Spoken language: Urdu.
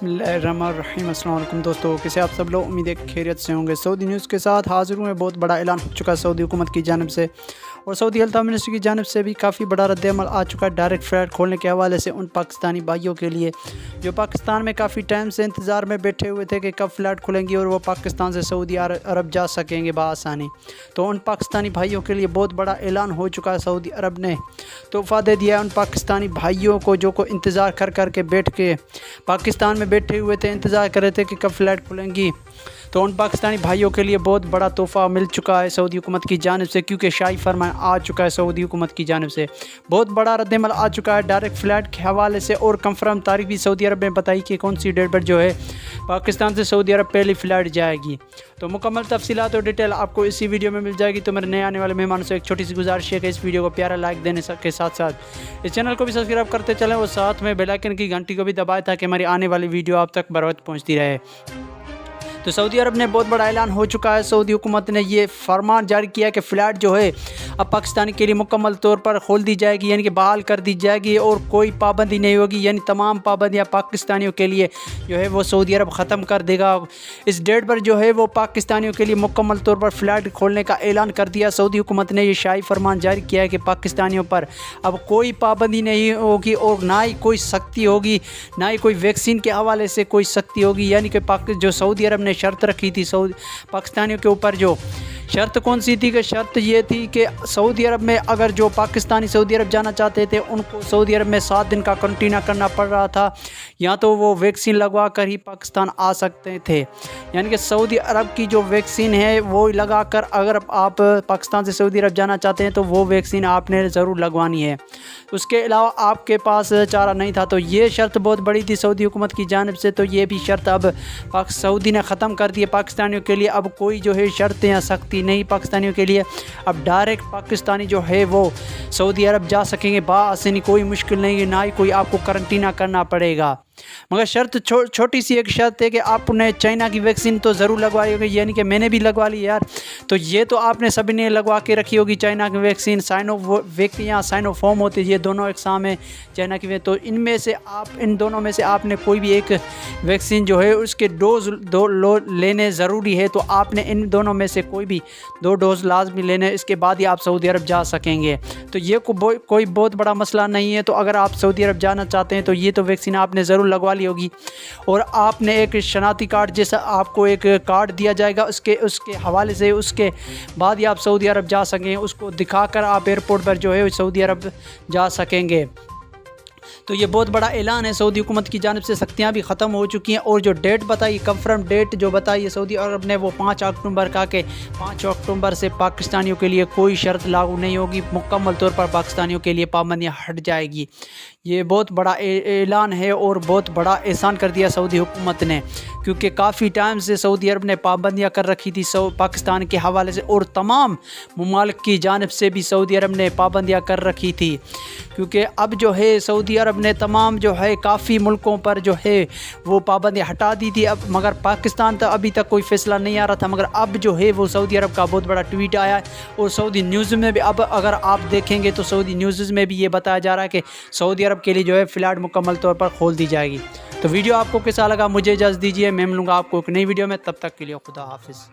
بسم اللہ الرحمن الرحیم۔ السلام علیکم دوستو، کیسے آپ سب لوگ؟ امید ہے خیریت سے ہوں گے۔ سعودی نیوز کے ساتھ حاضر ہوئے۔ بہت بڑا اعلان ہو چکا ہے سعودی حکومت کی جانب سے، اور سعودی ہیلتھ منسٹری کی جانب سے بھی کافی بڑا رد عمل آ چکا ہے ڈائریکٹ فلائٹ کھولنے کے حوالے سے ان پاکستانی بھائیوں کے لیے جو پاکستان میں کافی ٹائم سے انتظار میں بیٹھے ہوئے تھے کہ کب فلائٹ کھلیں گی اور وہ پاکستان سے سعودی عرب جا سکیں گے بآسانی۔ تو ان پاکستانی بھائیوں کے لیے بہت بڑا اعلان ہو چکا ہے۔ سعودی عرب نے تحفہ دے دیا ہے ان پاکستانی بھائیوں کو جو کو انتظار کر کے بیٹھ کے پاکستان میں بیٹھے ہوئے تھے، انتظار کر رہے تھے کہ کب فلائٹ کھلیں گی۔ تو ان پاکستانی بھائیوں کے لیے بہت بڑا تحفہ مل چکا ہے سعودی حکومت کی جانب سے، کیونکہ شاہی فرمان آ چکا ہے سعودی حکومت کی جانب سے۔ بہت بڑا رد عمل آ چکا ہے ڈائریکٹ فلائٹ کے حوالے سے، اور کنفرم تاریخ بھی سعودی عرب نے بتائی کہ کون سی ڈیٹ پر جو ہے پاکستان سے سعودی عرب پہلی فلائٹ جائے گی۔ تو مکمل تفصیلات اور ڈیٹیل آپ کو اسی ویڈیو میں مل جائے گی۔ تو میرے نئے آنے والے مہمانوں سے ایک چھوٹی سی گزارش ہے کہ اس ویڈیو کو پیارا لائک دینے کے ساتھ ساتھ اس چینل کو بھی سبسکرائب کرتے چلیں، اور ساتھ میں بیل آئکن کی گھنٹی کو بھی دبائیں تاکہ ہماری آنے والی ویڈیو آپ تک بر وقت پہنچتی رہے۔ تو سعودی عرب نے بہت بڑا اعلان ہو چکا ہے۔ سعودی حکومت نے یہ فرمان جاری کیا کہ فلائٹ جو ہے اب پاکستانی کے لیے مکمل طور پر کھول دی جائے گی، یعنی کہ بحال کر دی جائے گی، اور کوئی پابندی نہیں ہوگی، یعنی تمام پابندیاں پاکستانیوں کے لیے جو ہے وہ سعودی عرب ختم کر دے گا۔ اس ڈیٹ پر جو ہے وہ پاکستانیوں کے لیے مکمل طور پر فلائٹ کھولنے کا اعلان کر دیا۔ سعودی حکومت نے یہ شاہی فرمان جاری کیا ہے کہ پاکستانیوں پر اب کوئی پابندی نہیں ہوگی، اور نہ ہی کوئی سختی ہوگی، نہ ہی کوئی ویکسین کے حوالے سے کوئی سختی ہوگی، یعنی کہ جو سعودی عرب نے شرط رکھی تھی پاکستانیوں کے اوپر، جو شرط کون سی تھی کہ شرط یہ تھی کہ سعودی عرب میں اگر جو پاکستانی سعودی عرب جانا چاہتے تھے ان کو سعودی عرب میں 7 دن کا کنٹینہ کرنا پڑ رہا تھا، یا تو وہ ویکسین لگوا کر ہی پاکستان آ سکتے تھے، یعنی کہ سعودی عرب کی جو ویکسین ہے وہ لگا کر اگر آپ پاکستان سے سعودی عرب جانا چاہتے ہیں تو وہ ویکسین آپ نے ضرور لگوانی ہے، اس کے علاوہ آپ کے پاس چارہ نہیں تھا۔ تو یہ شرط بہت بڑی تھی سعودی حکومت کی جانب سے، تو یہ بھی شرط اب سعودی نے ختم کر دی ہے پاکستانیوں کے لیے۔ اب کوئی جو ہے شرطیں یا سختی نہیں پاکستانیوں کے لیے، اب ڈائریکٹ پاکستانی جو ہے وہ سعودی عرب جا سکیں گے بآسانی، کوئی مشکل نہیں ہے، نہ ہی کوئی آپ کو کرنٹینہ کرنا پڑے گا۔ مگر شرط چھوٹی سی ایک شرط ہے کہ آپ نے چائنا کی ویکسین تو ضرور لگوائی ہوگی، یعنی کہ میں نے بھی لگوا لی یار، تو یہ تو آپ نے سبھی نے لگوا کے رکھی ہوگی چائنا کی ویکسین۔ سائنو ویک یا سائنو فارم ہوتی ہے، یہ دونوں اقسام ہیں چائنا کی، تو ان دونوں میں سے آپ نے کوئی بھی ایک ویکسین جو ہے اس کے ڈوز لینے ضروری ہے، تو آپ نے ان دونوں میں سے کوئی بھی 2 ڈوز لازمی لینے، اس کے بعد ہی آپ سعودی عرب جا سکیں گے۔ تو یہ کوئی بہت بڑا مسئلہ نہیں ہے۔ تو اگر آپ سعودی عرب جانا چاہتے ہیں تو یہ تو ویکسین آپ نے ضرور لگوا لی ہوگی، اور آپ نے ایک شناختی کارڈ جیسا آپ کو ایک کارڈ دیا جائے گا، اس کے حوالے سے اس کے بعد ہی آپ سعودی عرب جا سکیں، اس کو دکھا کر آپ ایئرپورٹ پر جو ہے سعودی عرب جا سکیں گے۔ تو یہ بہت بڑا اعلان ہے سعودی حکومت کی جانب سے، سختیاں بھی ختم ہو چکی ہیں، اور جو ڈیٹ بتائی، کنفرم ڈیٹ جو بتائی ہے سعودی عرب نے وہ 5 اکتوبر کا، کہ 5 اکتوبر سے پاکستانیوں کے لیے کوئی شرط لاگو نہیں ہوگی، مکمل طور پر پاکستانیوں کے لیے پابندیاں ہٹ جائے گی۔ یہ بہت بڑا اعلان ہے اور بہت بڑا احسان کر دیا سعودی حکومت نے، کیونکہ کافی ٹائم سے سعودی عرب نے پابندیاں کر رکھی تھی پاکستان کے حوالے سے، اور تمام ممالک کی جانب سے بھی سعودی عرب نے پابندیاں کر رکھی تھی، کیونکہ اب جو ہے سعودی عرب نے تمام جو ہے کافی ملکوں پر جو ہے وہ پابندیاں ہٹا دی تھی۔ اب مگر پاکستان تک ابھی تک کوئی فیصلہ نہیں آ رہا تھا، مگر اب جو ہے وہ سعودی عرب کا بہت بڑا ٹویٹ آیا ہے، اور سعودی نیوز میں بھی اب اگر آپ دیکھیں گے تو سعودی نیوز میں بھی یہ بتایا جا رہا ہے کہ سعودی عرب کے لیے جو ہے فلائٹ مکمل طور پر کھول دی جائے گی۔ تو ویڈیو آپ کو کیسا لگا؟ مجھے اجازت دیجیے، میں ملوں گا آپ کو ایک نئی ویڈیو میں، تب تک کے لیے خدا حافظ۔